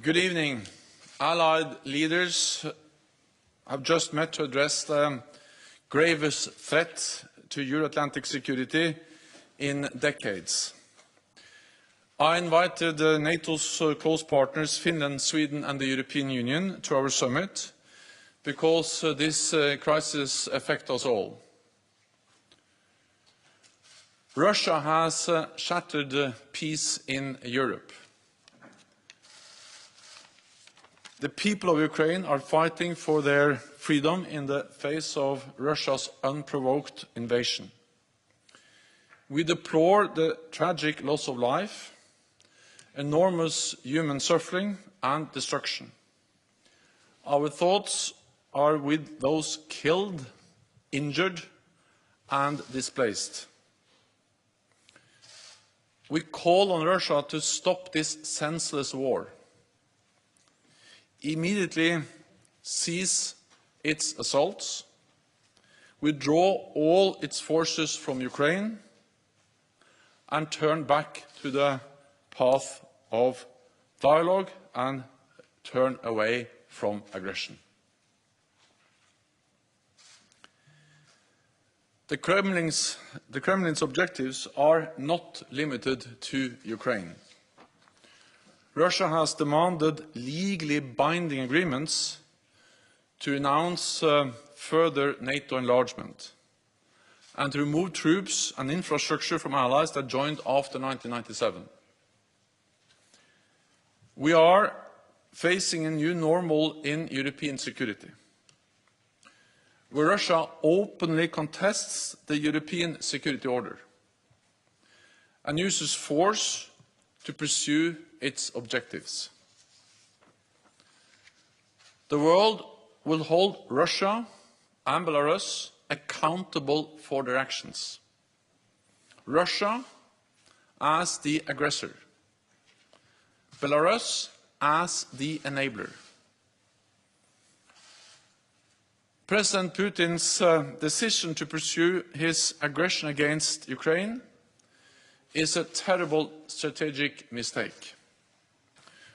Good evening. Allied leaders have just met to address the gravest threat to Euro-Atlantic security in decades. I invited NATO's close partners, Finland, Sweden and the European Union, to our summit because this crisis affects us all. Russia has shattered peace in Europe. The people of Ukraine are fighting for their freedom in the face of Russia's unprovoked invasion. We deplore the tragic loss of life, enormous human suffering and destruction. Our thoughts are with those killed, injured and displaced. We call on Russia to stop this senseless war. Immediately cease its assaults, withdraw all its forces from Ukraine, and turn back to the path of dialogue and turn away from aggression. The Kremlin's objectives are not limited to Ukraine. Russia has demanded legally binding agreements to announce further NATO enlargement and to remove troops and infrastructure from allies that joined after 1997. We are facing a new normal in European security, where Russia openly contests the European security order and uses force to pursue its objectives. The world will hold Russia and Belarus accountable for their actions. Russia as the aggressor, Belarus as the enabler. President Putin's decision to pursue his aggression against Ukraine is a terrible strategic mistake,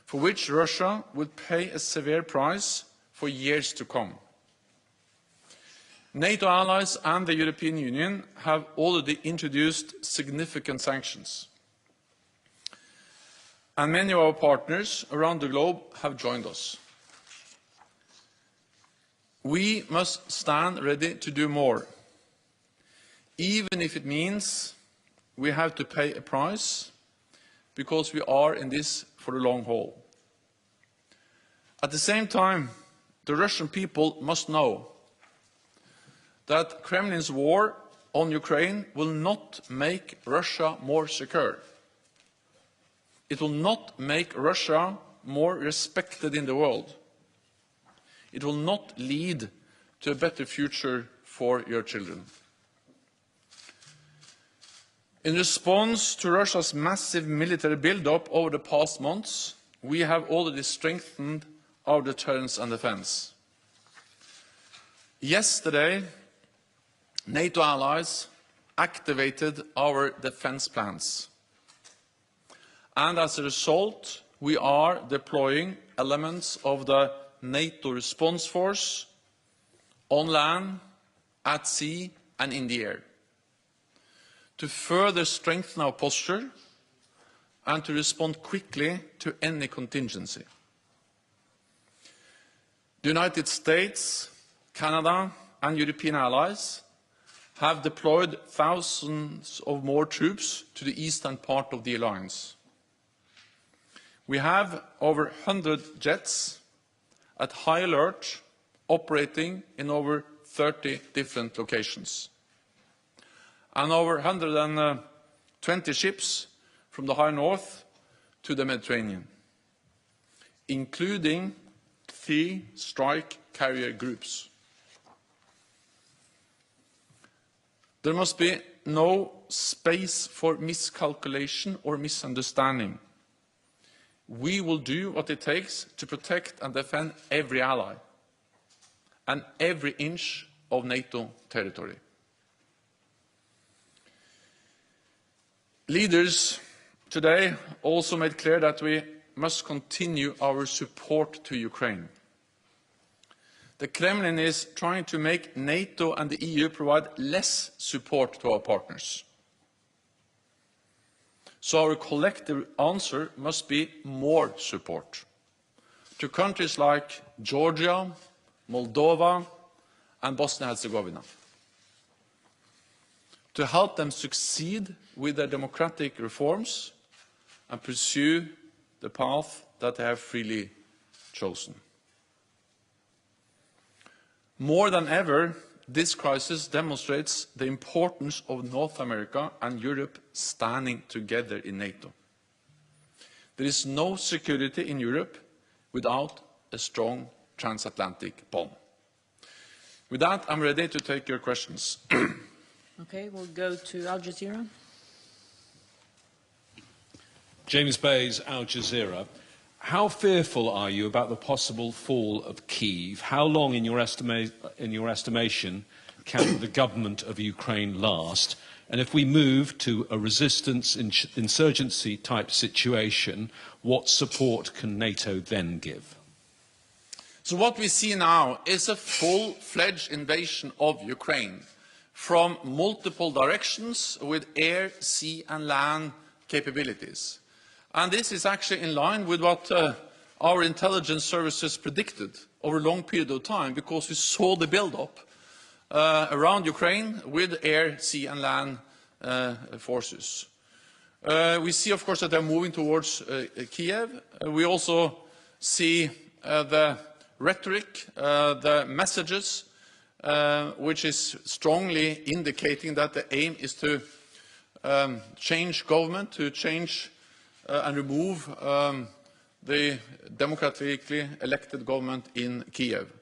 for which Russia will pay a severe price for years to come. NATO allies and the European Union have already introduced significant sanctions, and many of our partners around the globe have joined us. We must stand ready to do more, even if it means we have to pay a price, because we are in this for the long haul. At the same time, the Russian people must know that Kremlin's war on Ukraine will not make Russia more secure. It will not make Russia more respected in the world. It will not lead to a better future for your children. In response to Russia's massive military build-up over the past months, we have already strengthened our deterrence and defense. Yesterday, NATO allies activated our defense plans. And as a result, we are deploying elements of the NATO response force on land, at sea and in the air, to further strengthen our posture and to respond quickly to any contingency. The United States, Canada and European allies have deployed thousands of more troops to the eastern part of the alliance. We have over 100 jets at high alert operating in over 30 different locations, and over 120 ships from the high north to the Mediterranean, including 3 strike carrier groups. There must be no space for miscalculation or misunderstanding. We will do what it takes to protect and defend every ally and every inch of NATO territory. Leaders today also made clear that we must continue our support to Ukraine. The Kremlin is trying to make NATO and the EU provide less support to our partners. So our collective answer must be more support to countries like Georgia, Moldova, and Bosnia-Herzegovina, to help them succeed with their democratic reforms and pursue the path that they have freely chosen. More than ever, this crisis demonstrates the importance of North America and Europe standing together in NATO. There is no security in Europe without a strong transatlantic bond. With that, I'm ready to take your questions. Okay, we'll go to Al Jazeera. James Bays, Al Jazeera. How fearful are you about the possible fall of Kyiv? How long, in your estimation, can the government of Ukraine last? And if we move to a resistance insurgency type situation, what support can NATO then give? So what we see now is a full-fledged invasion of Ukraine from multiple directions with air, sea and land capabilities. And this is actually in line with what our intelligence services predicted over a long period of time, because we saw the build-up around Ukraine with air, sea and land forces. We see, of course, that they're moving towards Kiev. We also see the rhetoric, the messages, which is strongly indicating that the aim is to change government, to change and remove the democratically elected government in Kiev.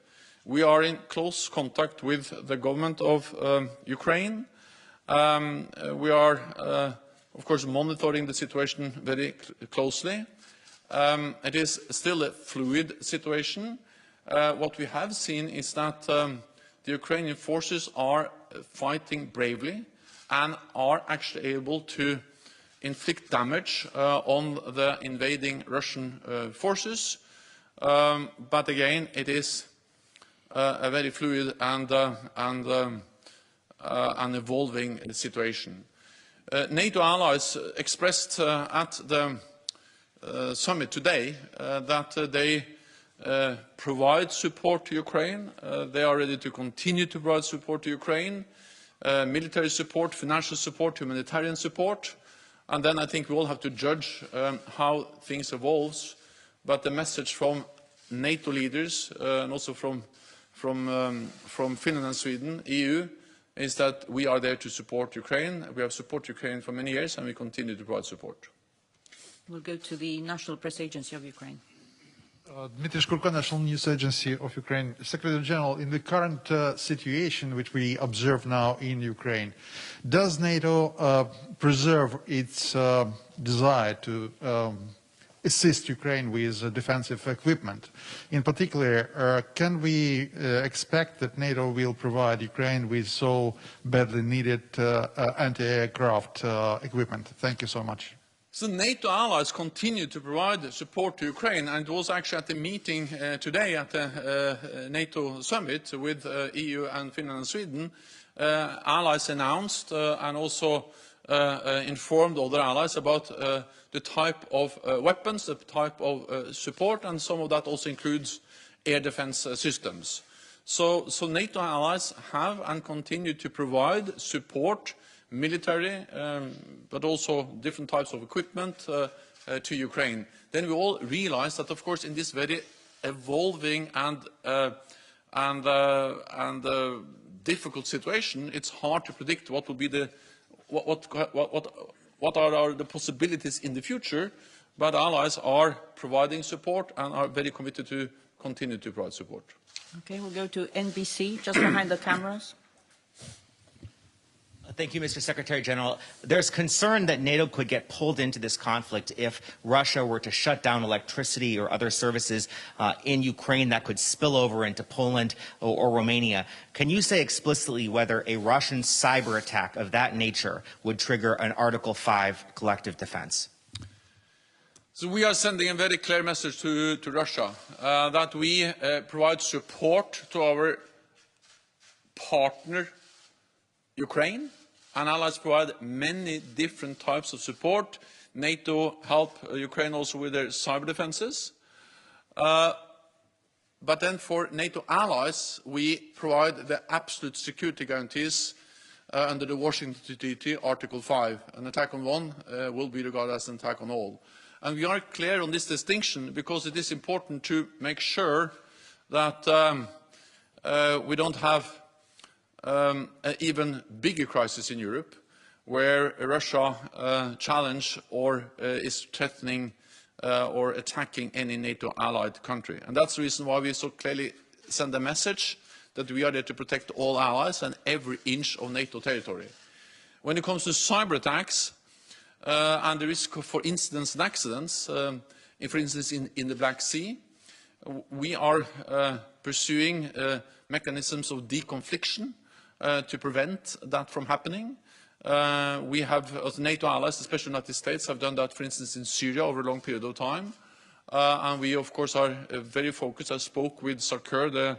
We are in close contact with the government of Ukraine. We are, of course, monitoring the situation very closely. It is still a fluid situation. What we have seen is that the Ukrainian forces are fighting bravely and are actually able to inflict damage on the invading Russian forces. But again, it is a very fluid and an evolving situation. NATO allies expressed at the summit today that they provide support to Ukraine. They are ready to continue to provide support to Ukraine, military support, financial support, humanitarian support. And then I think we all have to judge how things evolve. But the message from NATO leaders and also from Finland and Sweden, EU, is that we are there to support Ukraine. We have supported Ukraine for many years and we continue to provide support. We'll go to the National Press Agency of Ukraine. Dmitry Shkurko, National News Agency of Ukraine. Secretary-General, in the current situation which we observe now in Ukraine, does NATO preserve its desire to assist Ukraine with defensive equipment? In particular, can we expect that NATO will provide Ukraine with so badly needed anti-aircraft equipment? Thank you so much. So NATO allies continue to provide support to Ukraine, and it was actually at the meeting today at the NATO summit with EU and Finland and Sweden. Allies announced and also informed other allies about the type of weapons, the type of support, and some of that also includes air defense systems. So NATO allies have and continue to provide support, military, but also different types of equipment to Ukraine. Then we all realize that, of course, in this very evolving and difficult situation, it's hard to predict what will be the what are the possibilities in the future. But allies are providing support and are very committed to continue to provide support. Okay, we'll go to NBC, just behind the cameras. Thank you, Mr. Secretary-General. There's concern that NATO could get pulled into this conflict if Russia were to shut down electricity or other services in Ukraine that could spill over into Poland or Romania. Can you say explicitly whether a Russian cyber attack of that nature would trigger an Article 5 collective defense? So we are sending a very clear message to Russia that we provide support to our partner Ukraine, and allies provide many different types of support. NATO help Ukraine also with their cyber defenses. But then for NATO allies, we provide the absolute security guarantees under the Washington Treaty, Article 5. An attack on one will be regarded as an attack on all. And we are clear on this distinction because it is important to make sure that we don't have an even bigger crisis in Europe, where Russia challenge or is threatening or attacking any NATO allied country. And that's the reason why we so clearly send a message that we are there to protect all allies and every inch of NATO territory. When it comes to cyber attacks and the risk for incidents and accidents, for instance in the Black Sea, we are pursuing mechanisms of deconfliction to prevent that from happening. We have, as NATO allies, especially the United States, have done that, for instance, in Syria over a long period of time. And we, of course, are very focused. I spoke with Sarkar, the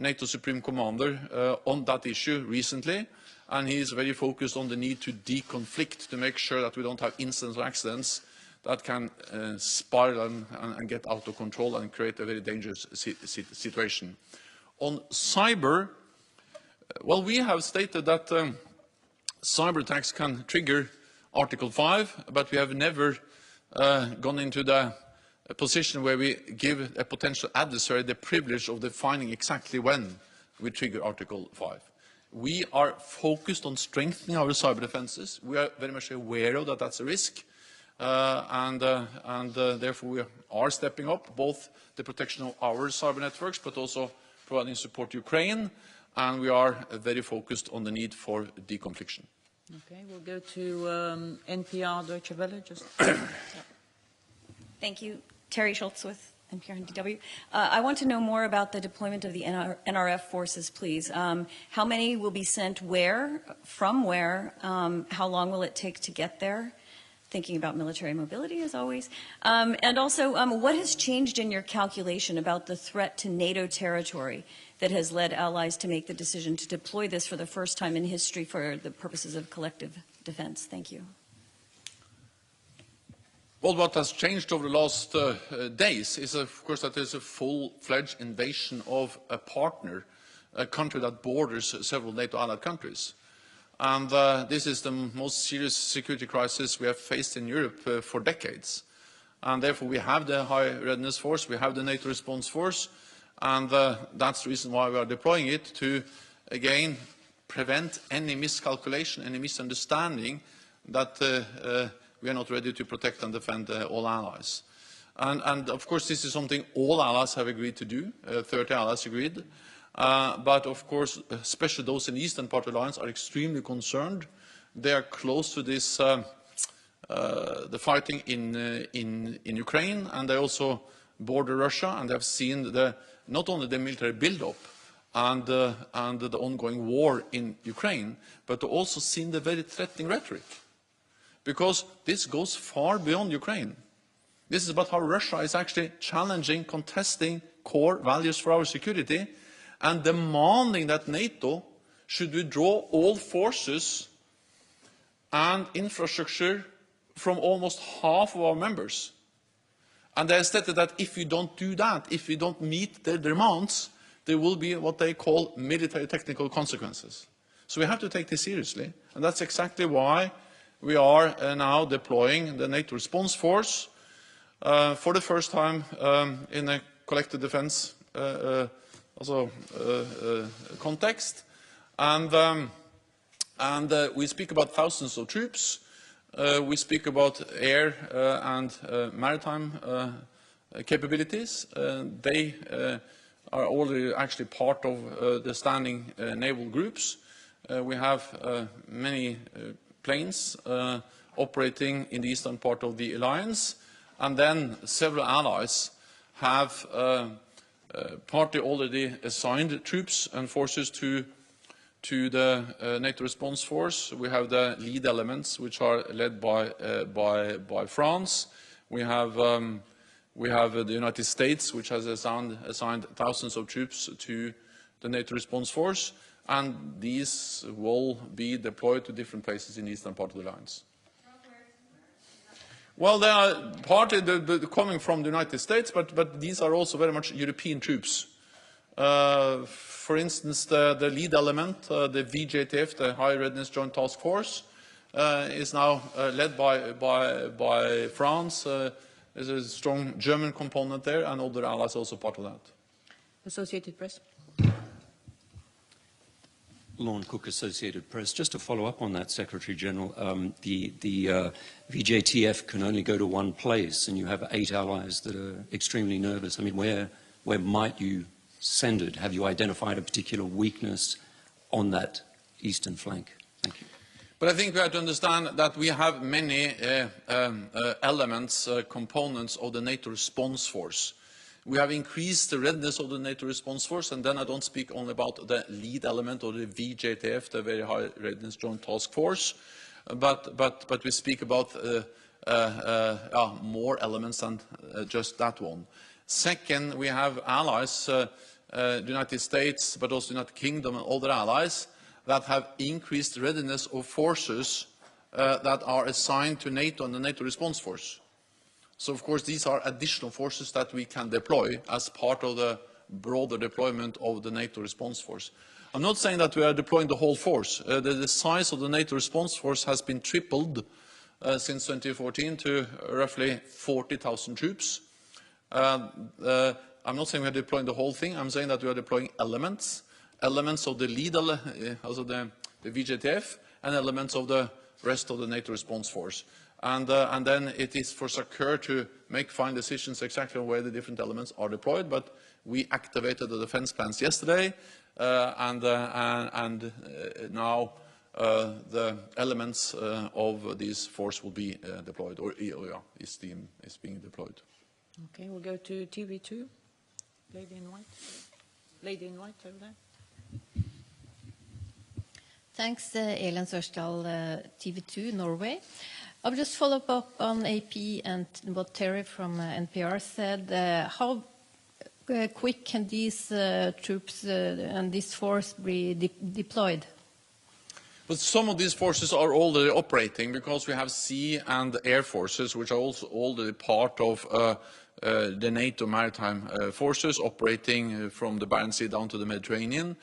NATO Supreme Commander, on that issue recently, and he is very focused on the need to deconflict, to make sure that we don't have incidents or accidents that can spiral and get out of control and create a very dangerous situation. On cyber, well, we have stated that cyber attacks can trigger Article 5, but we have never gone into the position where we give a potential adversary the privilege of defining exactly when we trigger Article 5. We are focused on strengthening our cyber defenses. We are very much aware of that that's a risk, and therefore we are stepping up both the protection of our cyber networks, but also providing support to Ukraine, and we are very focused on the need for deconfliction. Okay, we'll go to NPR Deutsche Welle. Thank you. Terry Schultz with NPR and DW. I want to know more about the deployment of the NRF forces, please. How many will be sent where, from where? How long will it take to get there? Thinking about military mobility, as always. And also, what has changed in your calculation about the threat to NATO territory that has led allies to make the decision to deploy this for the first time in history for the purposes of collective defense? Thank you. Well, what has changed over the last days is, of course, that there's a full-fledged invasion of a partner, a country that borders several NATO allied countries. And this is the most serious security crisis we have faced in Europe for decades. And therefore, we have the High Readiness Force, we have the NATO Response Force, and that's the reason why we are deploying it, to, again, prevent any miscalculation, any misunderstanding that we are not ready to protect and defend all allies. And of course, this is something all allies have agreed to do. 30 allies agreed. But of course, especially those in the eastern part of the alliance are extremely concerned. They are close to this, the fighting in Ukraine, and they also border Russia, and they have seen not only the military build-up and the ongoing war in Ukraine, but also seen the very threatening rhetoric. Because this goes far beyond Ukraine. This is about how Russia is actually challenging, contesting core values for our security, and demanding that NATO should withdraw all forces and infrastructure from almost half of our members. And they have stated that if we don't do that, if we don't meet their demands, there will be what they call military technical consequences. So we have to take this seriously, and that's exactly why we are now deploying the NATO Response Force for the first time in a collective defense context. And we speak about thousands of troops. We speak about air and maritime capabilities. They are already actually part of the standing naval groups. We have many planes operating in the eastern part of the alliance, and then several allies have partly already assigned troops and forces to the NATO Response Force. We have the lead elements, which are led by France. We have the United States, which has assigned thousands of troops to the NATO response force, and these will be deployed to different places in the eastern part of the alliance. Well, they are partly coming from the United States, but these are also very much European troops. For instance, the lead element, the VJTF, the High Readiness Joint Task Force, is now led by France. There's a strong German component there, and other allies also part of that. Associated Press. Lorne Cook, Associated Press. Just to follow up on that, Secretary-General, the VJTF can only go to one place, and you have 8 allies that are extremely nervous. I mean, where might you send it? Have you identified a particular weakness on that eastern flank? Thank you. But I think we have to understand that we have many elements, components of the NATO response force. We have increased the readiness of the NATO response force, and then I don't speak only about the lead element or the VJTF, the Very High Readiness Joint Task Force, but we speak about more elements than just that one. Second, we have allies, the United States, but also the United Kingdom and other allies that have increased readiness of forces that are assigned to NATO and the NATO response force. So, of course, these are additional forces that we can deploy as part of the broader deployment of the NATO response force. I'm not saying that we are deploying the whole force. The size of the NATO response force has been tripled since 2014 to roughly 40,000 troops. I'm not saying we are deploying the whole thing. I'm saying that we are deploying elements of the lead, also the VJTF, and elements of the rest of the NATO response force. And then it is for SACEUR to make fine decisions exactly on where the different elements are deployed. But we activated the defense plans yesterday, and now the elements of this force will be deployed, or is being deployed. Okay, we'll go to TV2. Lady in white. Lady in white over there. Thanks, Elin Sørsdal, TV2 Norway. I'll just follow up on AP and what Terry from NPR said. How quick can these troops and this force be deployed? But some of these forces are already operating because we have sea and air forces, which are also already part of the NATO maritime forces operating from the Barents Sea down to the Mediterranean.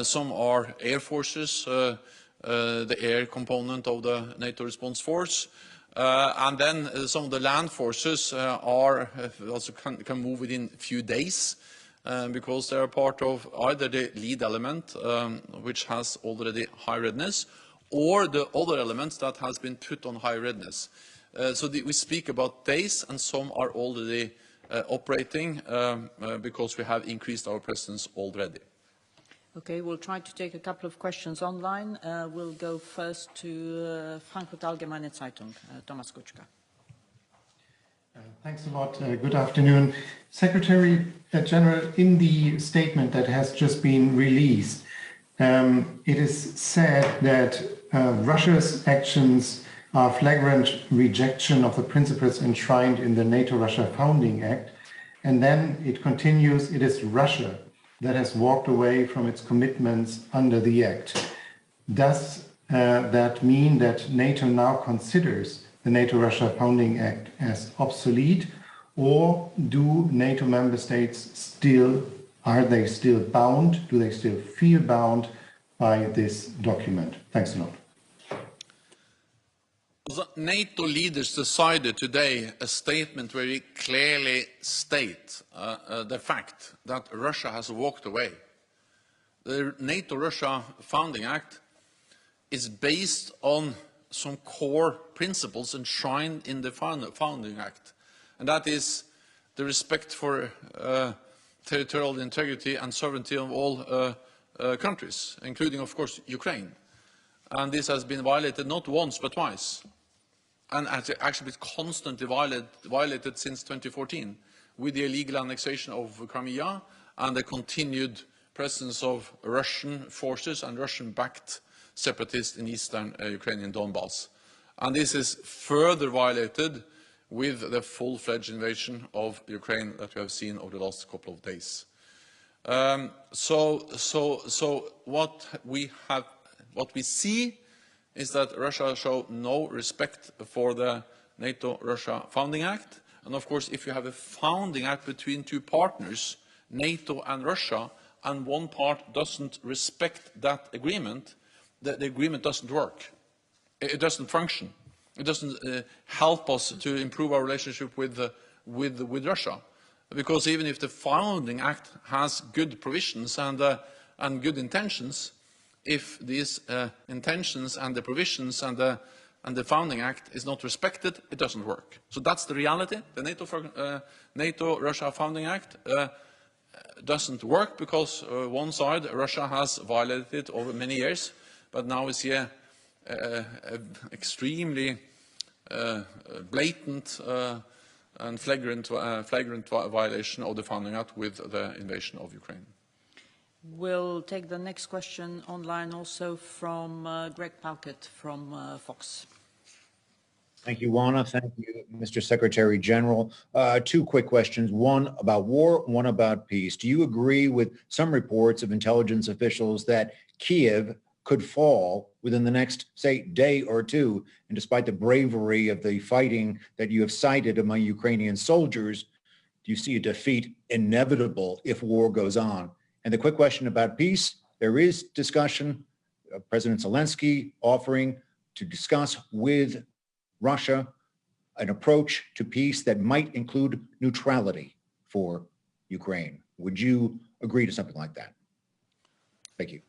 Some are air forces, the air component of the NATO response force. And then some of the land forces also can move within a few days because they are part of either the lead element, which has already high readiness, or the other elements that has been put on high readiness. So we speak about days, and some are already operating because we have increased our presence already. Okay, we'll try to take a couple of questions online. We'll go first to Frankfurt Allgemeine Zeitung, Thomas Kutschka. Thanks a lot. Good afternoon. Secretary General, in the statement that has just been released, it is said that Russia's actions are flagrant rejection of the principles enshrined in the NATO-Russia Founding Act. And then it continues, it is Russia that has walked away from its commitments under the Act. Does that mean that NATO now considers the NATO-Russia Founding Act as obsolete, or do NATO member states are they still bound, do they still feel bound by this document? Thanks a lot. The NATO leaders decided today a statement where we clearly state the fact that Russia has walked away. The NATO-Russia Founding Act is based on some core principles enshrined in the Founding Act, and that is the respect for territorial integrity and sovereignty of all countries, including, of course, Ukraine. And this has been violated not once but twice, and has actually been constantly violated since 2014 with the illegal annexation of Crimea and the continued presence of Russian forces and Russian-backed separatists in eastern Ukrainian Donbass. And this is further violated with the full-fledged invasion of Ukraine that we have seen over the last couple of days. So what we see is that Russia shows no respect for the NATO-Russia Founding Act. And of course, if you have a founding act between two partners, NATO and Russia, and one part doesn't respect that agreement, the agreement doesn't work. It doesn't function. It doesn't help us to improve our relationship with Russia. Because even if the founding act has good provisions and good intentions, if these intentions and the provisions and the founding act is not respected, it doesn't work. So that's the reality. The NATO-Russia Founding Act doesn't work because one side, Russia, has violated it over many years, but now we see a extremely blatant and flagrant violation of the Founding Act with the invasion of Ukraine. We'll take the next question online also from Greg Palkett from Fox. Thank you, Juana. Thank you, Mr. Secretary-General. Two quick questions, one about war, one about peace. Do you agree with some reports of intelligence officials that Kiev could fall within the next, say, day or two, and despite the bravery of the fighting that you have cited among Ukrainian soldiers, do you see a defeat inevitable if war goes on? And the quick question about peace, there is discussion, President Zelensky offering to discuss with Russia an approach to peace that might include neutrality for Ukraine. Would you agree to something like that? Thank you.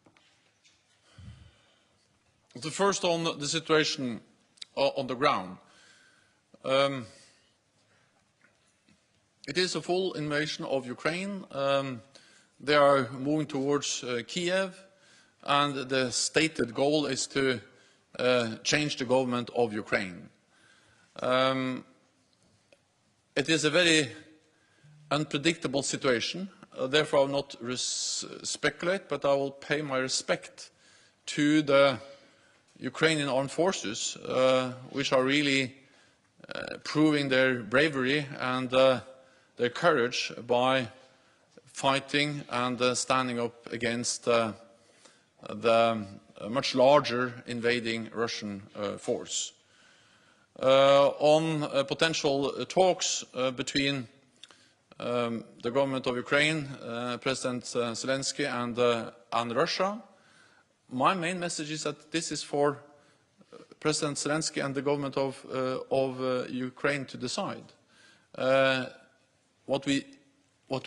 The first on the situation on the ground. It is a full invasion of Ukraine. They are moving towards Kiev, and the stated goal is to change the government of Ukraine. It is a very unpredictable situation. Therefore, I will not speculate, but I will pay my respect to the Ukrainian armed forces, which are really proving their bravery and their courage by fighting and standing up against the much larger invading Russian force. On potential talks between the government of Ukraine, President Zelensky, and Russia, my main message is that this is for President Zelensky and the government of Ukraine to decide. What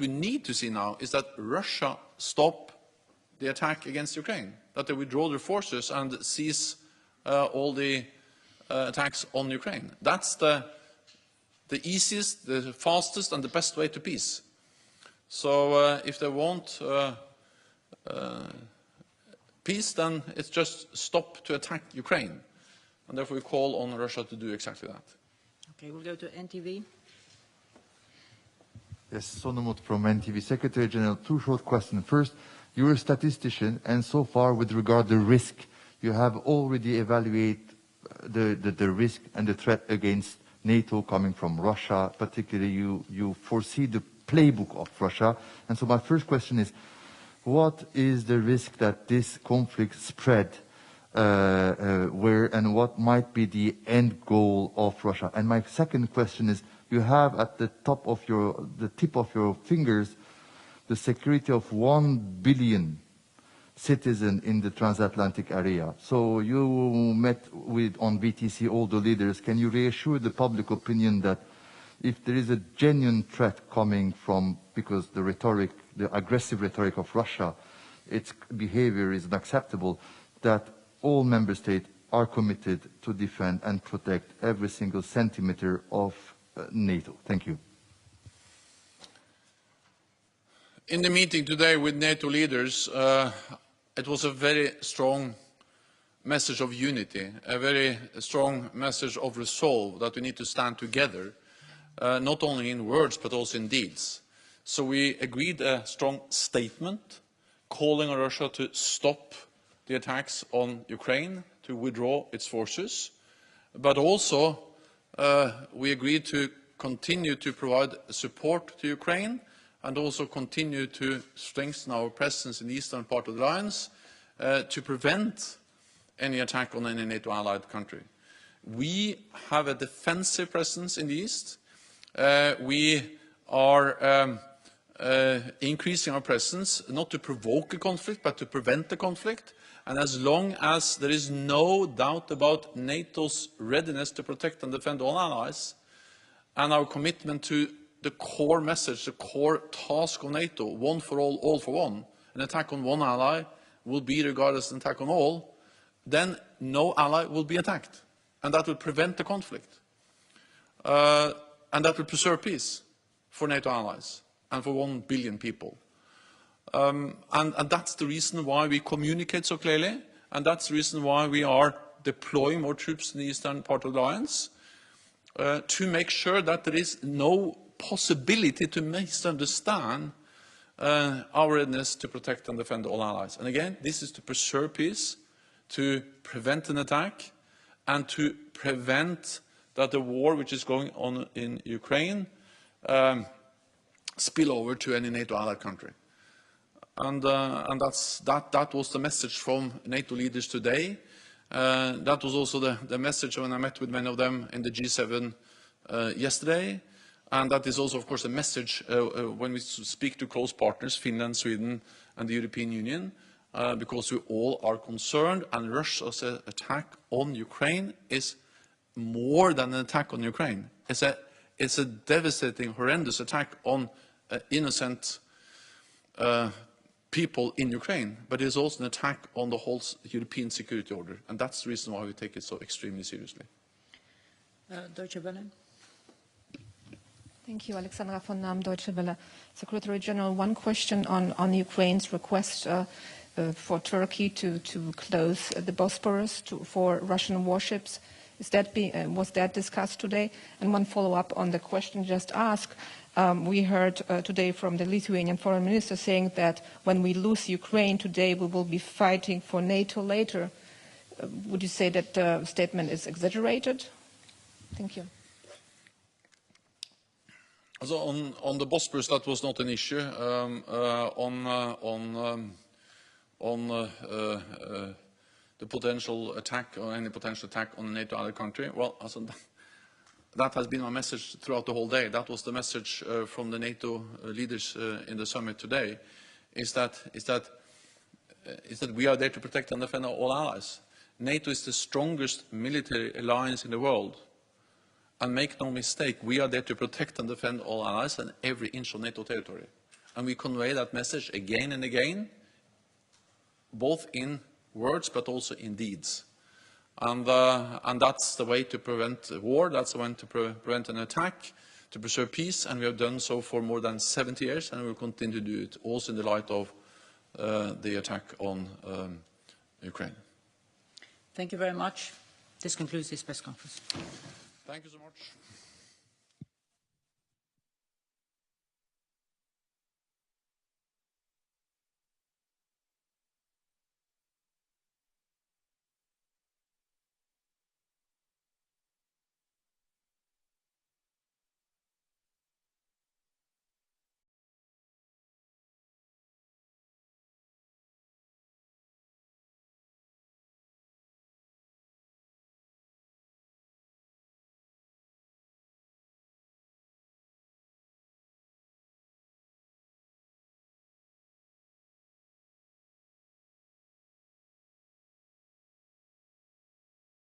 we need to see now is that Russia stop the attack against Ukraine, that they withdraw their forces and cease all the attacks on Ukraine. That's the easiest, the fastest, and the best way to peace. So if they want peace, then it's just stop to attack Ukraine. And therefore we call on Russia to do exactly that. Okay, we'll go to NTV. Yes, Sonomot from NTV. Secretary General, two short questions. First, you're a statistician, and so far with regard to risk, you have already evaluated the risk and the threat against NATO coming from Russia. Particularly, you foresee the playbook of Russia. And so my first question is, what is the risk that this conflict spread where, and what might be the end goal of Russia? And my second question is, you have at the tip of your fingers the security of 1 billion citizens in the transatlantic area. So you met with on VTC all the leaders. Can you reassure the public opinion that if there is a genuine threat coming from, because the rhetoric, the aggressive rhetoric of Russia, its behavior is unacceptable, that all member states are committed to defend and protect every single centimeter of NATO? Thank you. In the meeting today with NATO leaders, it was a very strong message of unity, a very strong message of resolve that we need to stand together, not only in words but also in deeds. So we agreed a strong statement calling on Russia to stop the attacks on Ukraine, to withdraw its forces, but also we agreed to continue to provide support to Ukraine and also continue to strengthen our presence in the eastern part of the alliance to prevent any attack on any NATO allied country. We have a defensive presence in the east. We are increasing our presence not to provoke a conflict but to prevent the conflict. And as long as there is no doubt about NATO's readiness to protect and defend all allies and our commitment to the core message, the core task of NATO, one for all for one, an attack on one ally will be regarded as an attack on all, then no ally will be attacked. And that will prevent the conflict. And that will preserve peace for NATO allies and for 1 billion people. And that's the reason why we communicate so clearly, and that's the reason why we are deploying more troops in the eastern part of the alliance, to make sure that there is no possibility to misunderstand our readiness to protect and defend all allies. And again, this is to preserve peace, to prevent an attack, and to prevent that the war which is going on in Ukraine spill over to any NATO allied country. And that was the message from NATO leaders today. That was also the message when I met with many of them in the G7 yesterday. And that is also, of course, a message when we speak to close partners, Finland, Sweden, and the European Union, because we all are concerned, and Russia's attack on Ukraine is more than an attack on Ukraine. It's a devastating, horrendous attack on innocent people in Ukraine, but it is also an attack on the whole European security order, and that's the reason why we take it so extremely seriously. Deutsche Welle. Thank you, Alexandra von Nahm, Deutsche Welle. Secretary General, one question on Ukraine's request for Turkey to close the Bosporus for Russian warships. Was that discussed today? And one follow-up on the question just asked. We heard today from the Lithuanian foreign minister saying that when we lose Ukraine today, we will be fighting for NATO later. Would you say that the statement is exaggerated? Thank you. So on the Bosporus, that was not an issue. The potential attack or any potential attack on a NATO allied country, well, that has been my message throughout the whole day. That was the message from the NATO leaders in the summit today, is that we are there to protect and defend all allies. NATO is the strongest military alliance in the world. And make no mistake, we are there to protect and defend all allies and every inch of NATO territory. And we convey that message again and again, both in words but also in deeds. And that's the way to prevent war, that's the way to prevent an attack, to preserve peace, and we have done so for more than 70 years, and we will continue to do it, also in the light of the attack on Ukraine. Thank you very much. This concludes this press conference. Thank you so much.